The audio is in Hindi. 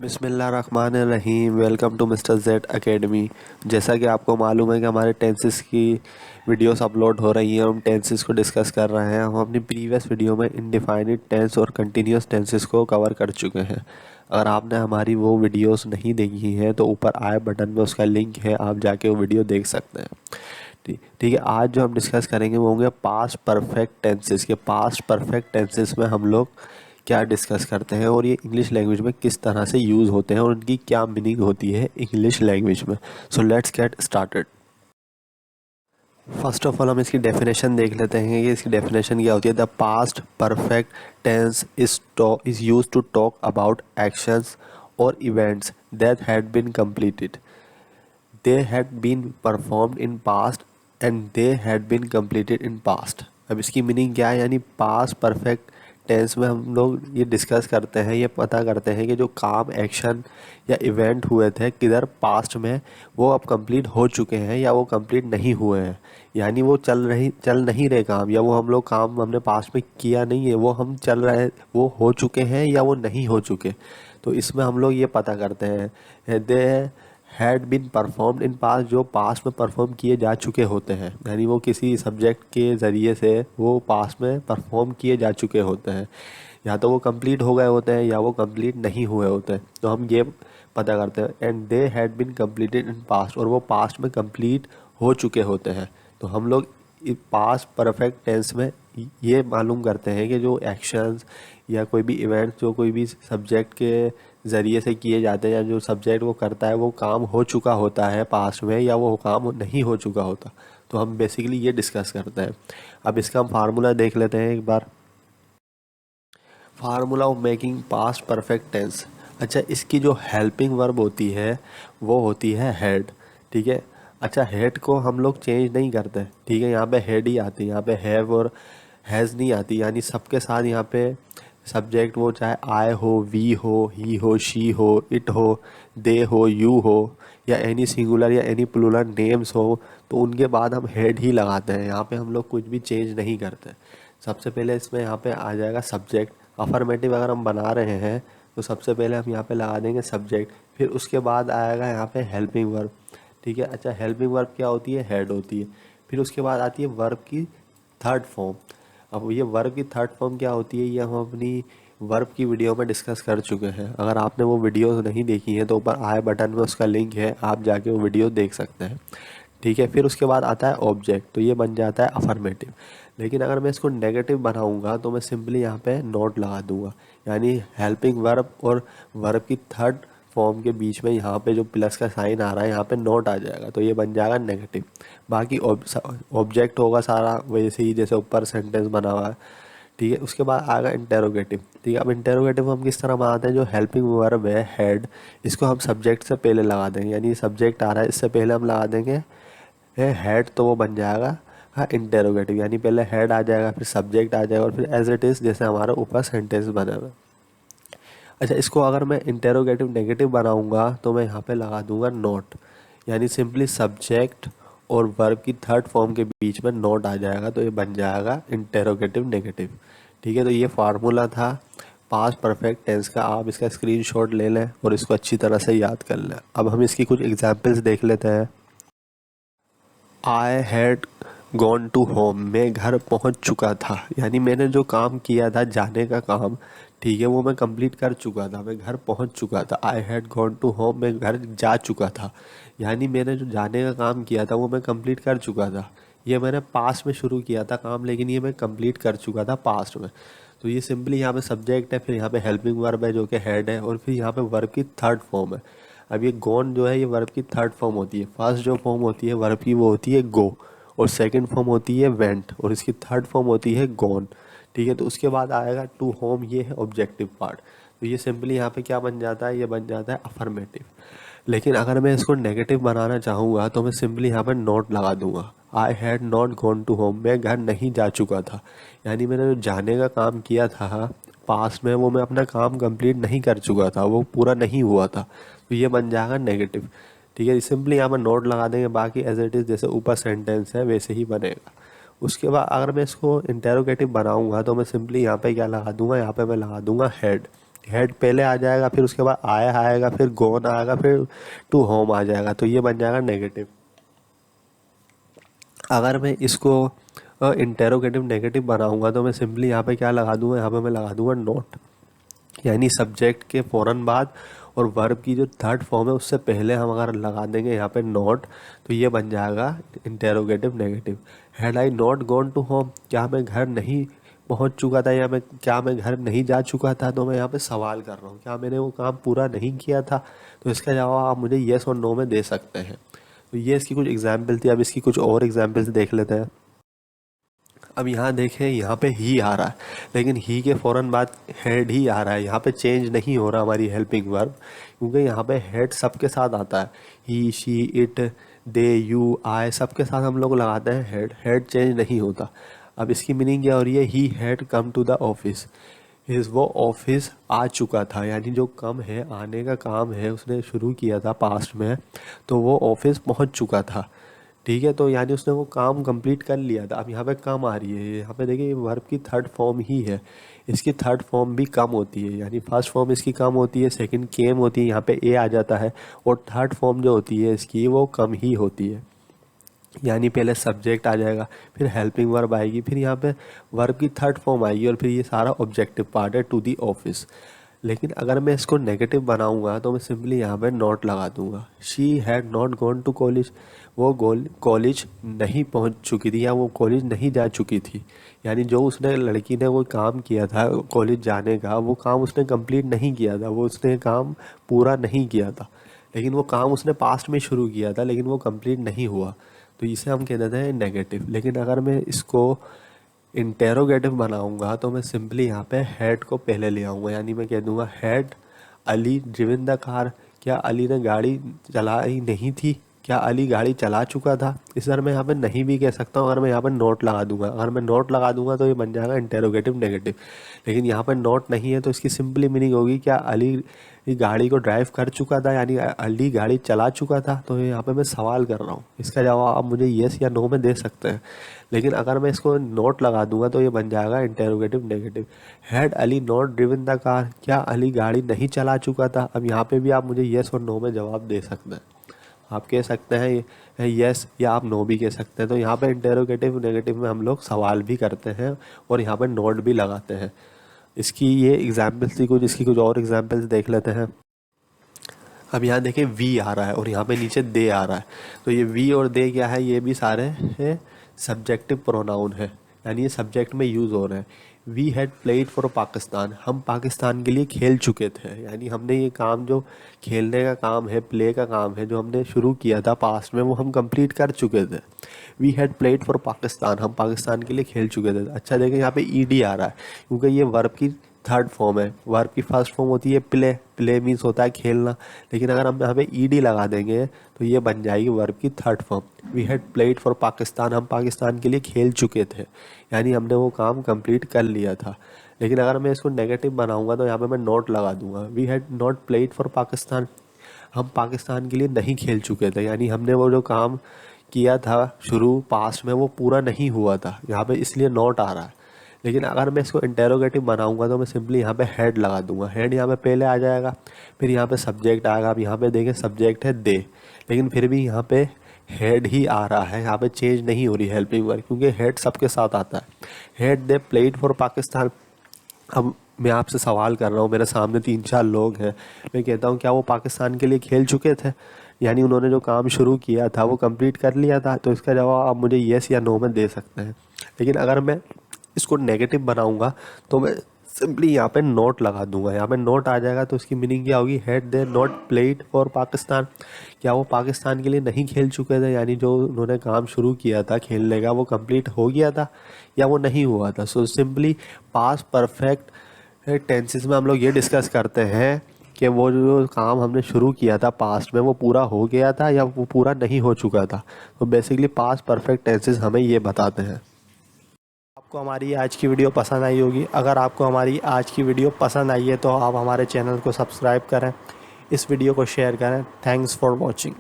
बिस्मिल्लाहिर्रहमानिर्रहीम। Welcome to mister Z academy. जैसा कि आपको मालूम है कि हमारे टेंसेस की वीडियोस अपलोड हो रही हैं, हम टेंसेस को डिस्कस कर रहे हैं। हम अपनी प्रीवियस वीडियो में इनडिफाइनिट टेंस और कंटिन्यूस टेंसेस को कवर कर चुके हैं। अगर आपने हमारी वो वीडियोस नहीं देखी हैं तो ऊपर आई बटन में उसका लिंक है, आप जाके वो वीडियो देख सकते हैं। ठीक है। आज जो हम डिस्कस करेंगे वो होंगे पास्ट परफेक्ट टेंसेस के। पास्ट परफेक्ट टेंसेस में हम लोग क्या डिस्कस करते हैं और ये इंग्लिश लैंग्वेज में किस तरह से यूज़ होते हैं और उनकी क्या मीनिंग होती है इंग्लिश लैंग्वेज में। So let's get started. First of all हम इसकी डेफिनेशन देख लेते हैं कि इसकी डेफिनेशन क्या होती है। The past perfect tense is use to talk about actions और events that had been completed, they had been performed in past and they had been completed in past। अब इसकी मीनिंग क्या है, यानी पास्ट परफेक्ट टेंस में हम लोग ये डिस्कस करते हैं, ये पता करते हैं कि जो काम एक्शन या इवेंट हुए थे किधर पास्ट में, वो अब कंप्लीट हो चुके हैं या वो कंप्लीट नहीं हुए हैं। यानी वो चल नहीं रहे काम, या वो हम लोग काम हमने पास्ट में किया नहीं है, वो हम चल रहे, वो हो चुके हैं या वो नहीं हो चुके। तो इसमें हम लोग ये पता करते हैं they had been performed in past, जो पास्ट में परफॉर्म किए जा चुके होते हैं। यानी वो किसी सब्जेक्ट के ज़रिए से वो पास्ट में परफॉर्म किए जा चुके होते हैं, या तो वो कंप्लीट हो गए होते हैं या वो कंप्लीट नहीं हुए होते हैं। तो हम ये पता करते हैं and they had been completed in past, और वो पास्ट में कंप्लीट हो चुके होते हैं। तो हम लोग पास्ट परफेक्ट टेंस में ये मालूम करते हैं कि जो एक्शंस या कोई भी इवेंट जो कोई भी सब्जेक्ट के ज़रिए से किए जाते हैं, या जो सब्जेक्ट वो करता है वो काम हो चुका होता है पास्ट में, या वो काम नहीं हो चुका होता। तो हम बेसिकली ये डिस्कस करते हैं। अब इसका हम फार्मूला देख लेते हैं एक बार। Formula of making past perfect tense. अच्छा, इसकी जो हेल्पिंग वर्ब होती है वो होती है हेड। ठीक है। अच्छा, हेड को हम लोग चेंज नहीं करते। ठीक है, यहाँ पे हेड ही आती है, यहाँ पे हैव और हैज़ नहीं आती। यानी सबके साथ यहाँ पे सब्जेक्ट वो चाहे आई हो, वी हो, ही हो, शी हो, इट हो, दे हो, यू हो, या एनी सिंगुलर या एनी प्लूरल नेम्स हो, तो उनके बाद हम हेड ही लगाते हैं। यहाँ पे हम लोग कुछ भी चेंज नहीं करते। सबसे पहले इसमें यहाँ पे आ जाएगा सब्जेक्ट। अफर्मेटिव अगर हम बना रहे हैं तो सबसे पहले हम यहाँ पे लगा देंगे सब्जेक्ट, फिर उसके बाद आएगा यहाँ पे हेल्पिंग वर्ब। ठीक है। अच्छा, हेल्पिंग वर्ब क्या होती है, हेड होती है। फिर उसके बाद आती है वर्ब की थर्ड फॉर्म। अब ये वर्ब की थर्ड फॉर्म क्या होती है, ये हम अपनी वर्ब की वीडियो में डिस्कस कर चुके हैं। अगर आपने वो वीडियोस नहीं देखी हैं तो ऊपर आई बटन में उसका लिंक है, आप जाके वो वीडियो देख सकते हैं। ठीक है। फिर उसके बाद आता है ऑब्जेक्ट, तो ये बन जाता है अफर्मेटिव। लेकिन अगर मैं इसको नेगेटिव बनाऊंगा तो मैं सिंपली यहाँ पे नॉट लगा दूंगा, यानी हेल्पिंग वर्ब और वर्ब की थर्ड फॉर्म के बीच में यहाँ पे जो प्लस का साइन आ रहा है यहाँ पे नोट आ जाएगा, तो ये बन जाएगा नेगेटिव। बाकी ऑब्जेक्ट होगा सारा वैसे ही जैसे ऊपर सेंटेंस बना हुआ है। ठीक है। उसके बाद आएगा इंटेरोगेटिव। ठीक है। अब इंटेरोगेटिव हम किस तरह बनाते हैं, जो हेल्पिंग वर्ब है हेड, इसको हम सब्जेक्ट से पहले लगा देंगे। यानी सब्जेक्ट आ रहा है, इससे पहले हम लगा देंगे हेड, तो वो बन जाएगा हाँ इंटेरोगेटिव। यानी पहले हेड आ जाएगा, फिर सब्जेक्ट आ जाएगा, और फिर एज इट इज़ जैसे हमारा ऊपर सेंटेंस बना हुआ है। अच्छा, इसको अगर मैं इंटेरोगेटिव नेगेटिव बनाऊंगा तो मैं यहाँ पे लगा दूंगा नोट, यानी सिंपली सब्जेक्ट और वर्ब की थर्ड फॉर्म के बीच में नोट आ जाएगा, तो ये बन जाएगा इंटेरोगेटिव नेगेटिव। ठीक है। तो ये फार्मूला था पास्ट परफेक्ट टेंस का। आप इसका स्क्रीनशॉट ले लें और इसको अच्छी तरह से याद कर लें। अब हम इसकी कुछ एग्जाम्पल्स देख लेते हैं। I had gone to home, मैं घर पहुंच चुका था। यानी मैंने जो काम किया था जाने का काम, ठीक है, वो मैं कंप्लीट कर चुका था, मैं घर पहुंच चुका था। I had gone to home, मैं घर जा चुका था। यानी मैंने जो जाने का काम किया था वो मैं कंप्लीट कर चुका था। ये मैंने पास्ट में शुरू किया था काम, लेकिन ये मैं कंप्लीट कर चुका था पास्ट में। तो ये सिंपली यहाँ पे सब्जेक्ट है, फिर यहाँ पे हेल्पिंग वर्ब है जो कि हेड है, और फिर यहाँ पे वर्ब की थर्ड फॉर्म है। अब ये गॉन जो है ये वर्ब की थर्ड फॉर्म होती है। फर्स्ट जो फॉर्म होती है वर्ब की वो होती है गो, और सेकंड फॉर्म होती है वेंट, और इसकी थर्ड फॉर्म होती है गॉन। ठीक है। तो उसके बाद आएगा टू होम, ये है ऑब्जेक्टिव पार्ट। तो ये सिंपली यहाँ पे क्या बन जाता है, ये बन जाता है अफर्मेटिव। लेकिन अगर मैं इसको नेगेटिव बनाना चाहूँगा तो मैं सिंपली यहाँ पर नॉट लगा दूंगा। I had not gone to home, मैं घर नहीं जा चुका था। यानी मैंने जो जाने का काम किया था पास्ट में, वो मैं अपना काम कंप्लीट नहीं कर चुका था, वो पूरा नहीं हुआ था। तो ये बन जाएगा नेगेटिव। ठीक है। सिंपली यहाँ पर नोट लगा देंगे, बाकी एज इट इज़ जैसे ऊपर सेंटेंस है वैसे ही बनेगा। उसके बाद अगर मैं इसको इंटेरोगेटिव बनाऊंगा तो मैं सिंपली यहाँ पे क्या लगा दूंगा, यहाँ पे मैं लगा दूंगा हेड। हैड पहले आ जाएगा, फिर उसके बाद आया आएगा, फिर गॉन आएगा, फिर टू होम आ जाएगा, तो ये बन जाएगा नेगेटिव। अगर मैं इसको इंटेरोगेटिव नेगेटिव बनाऊंगा तो मैं सिंपली यहाँ पे क्या लगा दूंगा, यहाँ पे मैं लगा दूंगा नॉट, यानी सब्जेक्ट के फ़ौरन बाद और वर्ब की जो थर्ड फॉर्म है उससे पहले हम अगर लगा देंगे यहाँ पे नॉट, तो ये बन जाएगा interrogative negative. Had I not gone to home, क्या मैं घर नहीं पहुँच चुका था, या क्या मैं घर नहीं जा चुका था, तो मैं यहाँ पे सवाल कर रहा हूँ क्या मैंने वो काम पूरा नहीं किया था। तो इसका जवाब आप मुझे येस और नो में दे सकते हैं। तो ये इसकी कुछ एग्जाम्पल थी। अब इसकी कुछ और एग्जाम्पल्स देख लेते हैं। अब यहाँ देखें, यहाँ पे ही आ रहा है, लेकिन ही के फ़ौरन बाद हेड ही आ रहा है। यहाँ पे चेंज नहीं हो रहा हमारी हेल्पिंग वर्ब, क्योंकि यहाँ पे हेड सबके साथ आता है। ही, शी, इट, दे, यू, आई, सबके साथ हम लोग लगाते हैं हेड। हेड चेंज नहीं होता। अब इसकी मीनिंग क्या हो रही है, he had come to the office, वो ऑफिस आ चुका था, यानी जो कम है, आने का काम है, उसने शुरू किया था पास्ट में, तो वो ऑफिस पहुंच चुका था। ठीक है, तो यानी उसने वो काम कंप्लीट कर लिया था। अब यहाँ पे कम आ रही है, यहाँ पे देखिए ये वर्ब की थर्ड फॉर्म ही है, इसकी थर्ड फॉर्म भी कम होती है, यानी फर्स्ट फॉर्म इसकी कम होती है, सेकंड केम होती है, यहाँ पे ए आ जाता है, और थर्ड फॉर्म जो होती है इसकी वो कम ही होती है। यानी पहले सब्जेक्ट आ जाएगा, फिर हेल्पिंग वर्ब आएगी, फिर यहाँ पे वर्ब की थर्ड फॉर्म आएगी, और फिर ये सारा ऑब्जेक्टिव पार्ट है, टू दी ऑफिस। लेकिन अगर मैं इसको नेगेटिव बनाऊंगा तो मैं सिंपली यहाँ पे नॉट लगा दूंगा। She had not gone to college, वो कॉलेज नहीं पहुँच चुकी थी, या वो कॉलेज नहीं जा चुकी थी। यानी जो उसने लड़की ने वो काम किया था कॉलेज जाने का, वो काम उसने कंप्लीट नहीं किया था, वो उसने काम पूरा नहीं किया था। लेकिन वो काम उसने पास्ट में शुरू किया था, लेकिन वो कंप्लीट नहीं हुआ, तो इसे हम कह देते हैं नेगेटिव। लेकिन अगर मैं इसको इंटेरोगेटिव बनाऊंगा तो मैं सिंपली यहाँ पे हैड को पहले ले आऊँगा, यानी मैं कह दूँगा had Ali driven the car, क्या अली ने गाड़ी चलाई नहीं थी, क्या अली गाड़ी चला चुका था। इस तरह मैं यहाँ पे नहीं भी कह सकता हूँ अगर मैं यहाँ पर नोट लगा दूंगा। अगर मैं नोट लगा दूंगा तो ये बन जाएगा इंटेरोगेटिव नेगेटिव। लेकिन यहाँ पर नोट नहीं है, तो इसकी सिंपली मीनिंग होगी क्या अली गाड़ी को ड्राइव कर चुका था, यानी अली गाड़ी चला चुका था। तो यहाँ पे मैं सवाल कर रहा हूँ, इसका जवाब आप मुझे येस या नो में दे सकते हैं। लेकिन अगर मैं इसको नोट लगा दूंगा तो ये बन जाएगा interrogative negative. Had Ali not driven the car, क्या अली गाड़ी नहीं चला चुका था। अब यहाँ पे भी आप मुझे येस और नो में जवाब दे सकते हैं। आप कह सकते हैं येस, या आप नो भी कह सकते हैं। तो यहाँ पे इंटेरोगेटिव नेगेटिव में हम लोग सवाल भी करते हैं और यहाँ पे नोट भी लगाते हैं। इसकी ये एग्जाम्पल्स थी कुछ, इसकी कुछ और एग्जाम्पल्स देख लेते हैं। अब यहाँ देखिए वी आ रहा है और यहाँ पे नीचे दे आ रहा है। तो ये वी और दे क्या है, ये भी सारे सब्जेक्टिव प्रोनाउन है, यानी ये सब्जेक्ट में यूज़ हो रहे हैं। We had played for Pakistan, हम पाकिस्तान के लिए खेल चुके थे, यानी हमने ये काम जो खेलने का काम है, प्ले का काम है, जो हमने शुरू किया था पास्ट में, वो हम कंप्लीट कर चुके थे। We had played for Pakistan, हम पाकिस्तान के लिए खेल चुके थे। अच्छा देखें यहाँ पे ईडी आ रहा है, क्योंकि ये वर्ब की थर्ड फॉर्म है। वर्ब की फर्स्ट फॉर्म होती है प्ले, प्ले मीन्स होता है खेलना, लेकिन अगर हम यहाँ पे ईडी लगा देंगे तो ये बन जाएगी वर्ब की third form. We had played for Pakistan, हम पाकिस्तान के लिए खेल चुके थे, यानी हमने वो काम कंप्लीट कर लिया था। लेकिन अगर मैं इसको नेगेटिव बनाऊंगा तो यहाँ पे मैं नॉट लगा दूंगा। We had not played for Pakistan, हम पाकिस्तान के लिए नहीं खेल चुके थे, यानी हमने वो जो काम किया था शुरू पास्ट में वो पूरा नहीं हुआ था, यहाँ पे इसलिए नॉट आ रहा है। लेकिन अगर मैं इसको इंटेरोगेटिव बनाऊंगा तो मैं सिंपली यहाँ पे हेड लगा दूंगा। हेड यहाँ पे पहले आ जाएगा, फिर यहाँ पे सब्जेक्ट आएगा। अब यहाँ पे देखें सब्जेक्ट है दे, लेकिन फिर भी यहाँ पे हेड ही आ रहा है, यहाँ पे चेंज नहीं हो रही हेल्पिंग वर्ब, क्योंकि हेड सबके साथ आता है। Head they played for Pakistan. अब मैं आपसे सवाल कर रहा हूँ, मेरे सामने 3-4 लोग हैं, मैं कहता हूँ क्या वो पाकिस्तान के लिए खेल चुके थे, यानी उन्होंने जो काम शुरू किया था वो कंप्लीट कर लिया था। तो इसका जवाब आप मुझे येस या नो में दे सकते हैं। लेकिन अगर मैं इसको नेगेटिव बनाऊंगा तो मैं सिंपली यहाँ पे नोट लगा दूंगा। यहाँ पे नोट आ जाएगा तो इसकी मीनिंग क्या होगी, had they not played for Pakistan, क्या वो पाकिस्तान के लिए नहीं खेल चुके थे, यानी जो उन्होंने काम शुरू किया था खेलने का वो कंप्लीट हो गया था या वो नहीं हुआ था। So simply past perfect tenses में हम लोग ये डिस्कस करते हैं कि वो जो काम हमने शुरू किया था पास्ट में वो पूरा हो गया था या वो पूरा नहीं हो चुका था। तो बेसिकली पास्ट परफेक्ट टेंसेस हमें ये बताते हैं। आपको हमारी आज की वीडियो पसंद आई होगी। अगर आपको हमारी आज की वीडियो पसंद आई है तो आप हमारे चैनल को सब्सक्राइब करें, इस वीडियो को शेयर करें। Thanks for watching.